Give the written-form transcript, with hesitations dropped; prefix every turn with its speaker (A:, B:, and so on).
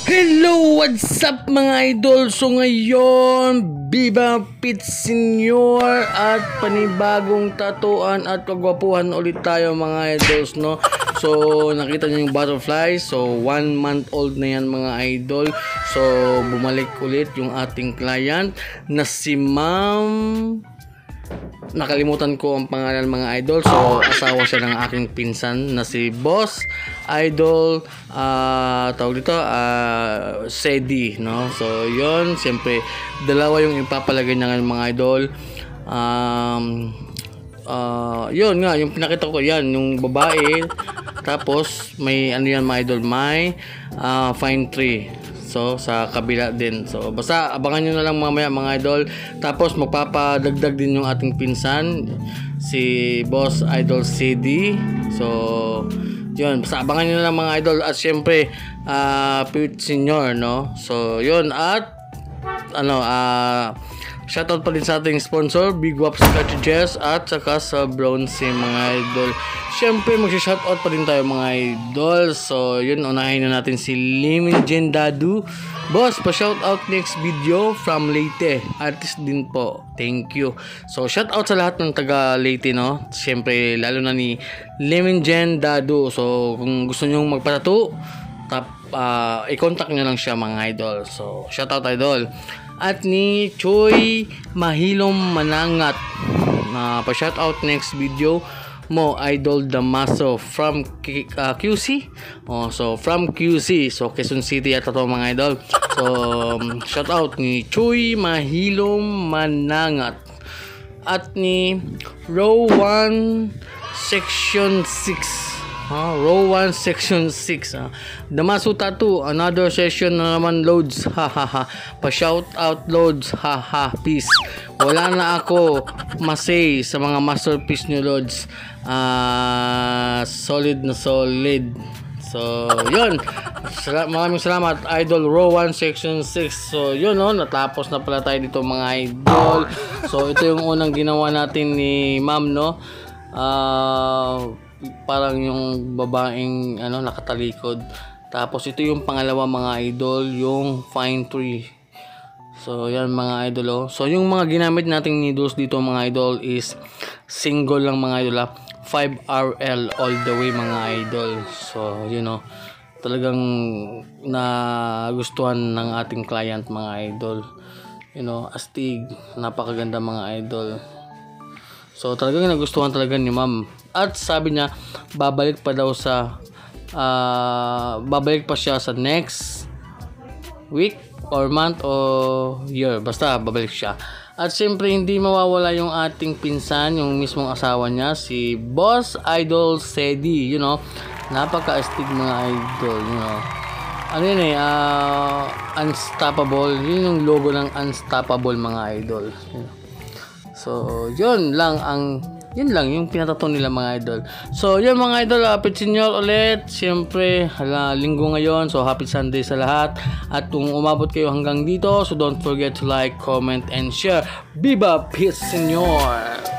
A: Hello! What's up mga idol? So ngayon, Viva Pit Senior at panibagong tatuan at kagwapuhan ulit tayo mga idols, no? So nakita nyo yung butterfly. So 1 month old na yan mga idol. So bumalik ulit yung ating client na si Ma'am, nakalimutan ko ang pangalan mga idol. So asawa siya ng aking pinsan na si Boss Idol, tawag dito, Sedi, no? So yon, siyempre dalawa yung ipapalagay niya ngayon mga idol. Yun nga, yung pinakita ko yan, yung babae, tapos may ano yan mga idol, may fine tree. So sa kabila din. So basta abangan nyo na lang mamaya mga idol. Tapos magpapadagdag din yung ating pinsan, si Boss Idol CD. So yun, basta abangan nyo na lang mga idol. At syempre Pit Senior, no? So yun, at ano, shoutout pa din sa ating sponsor, Big Waps Cartridges, at saka sa Bronze mga idol. Siyempre mag-shoutout pa din tayo mga idol. So yun, unahin na natin si Lemon Jen Dadu. Boss, pa-shoutout next video from Leyte. Artist din po. Thank you. So shoutout sa lahat ng taga Leyte, no? Siyempre lalo na ni Lemon Jen Dadu. So kung gusto nyo magpatato, i-contact nyo lang siya mga idol. So shoutout idol. At ni Choy Mahilom Manangat, pa-shoutout next video mo Idol Damaso from QC. So from QC, so Quezon City at to mga idol. So shoutout ni Choy Mahilom Manangat at ni Row 1 Section 6. Row 1 Section 6. Damaso Tattoo, another session na naman loads. Pa shout out loads. Peace. Wala na ako masay sa mga masterpiece nyo loads. Solid na solid. So yun, maraming salamat Idol Row 1 Section 6. So yun, no, natapos na pala tayo dito mga idol. So ito yung unang ginawa natin ni Ma'am, no? Parang yung babaeng ano, nakatalikod. Tapos ito yung pangalawa mga idol, yung fine tree. So yan mga idol, oh. So yung mga ginamit nating needles dito mga idol is single lang mga idol, 5RL all the way mga idol. So you know, talagang nagustuhan ng ating client mga idol. You know, astig, napakaganda mga idol. So talagang nagustuhan talaga ni Ma'am. At sabi niya babalik pa daw sa babalik pa siya sa next week or month or year, basta babalik siya. At siyempre hindi mawawala yung ating pinsan, yung mismong asawa niya, si Boss Idol Sedi. You know, napaka-astig mga idol, you know. Ano yun Unstoppable. Yun yung logo ng Unstoppable mga idol, you know. So yun lang yung pinatato nila mga idol. So yun mga idol, Pit Senior ulit. Siyempre linggo ngayon, so happy Sunday sa lahat. At kung umabot kayo hanggang dito, so don't forget to like, comment, and share. Viva Pit Senior!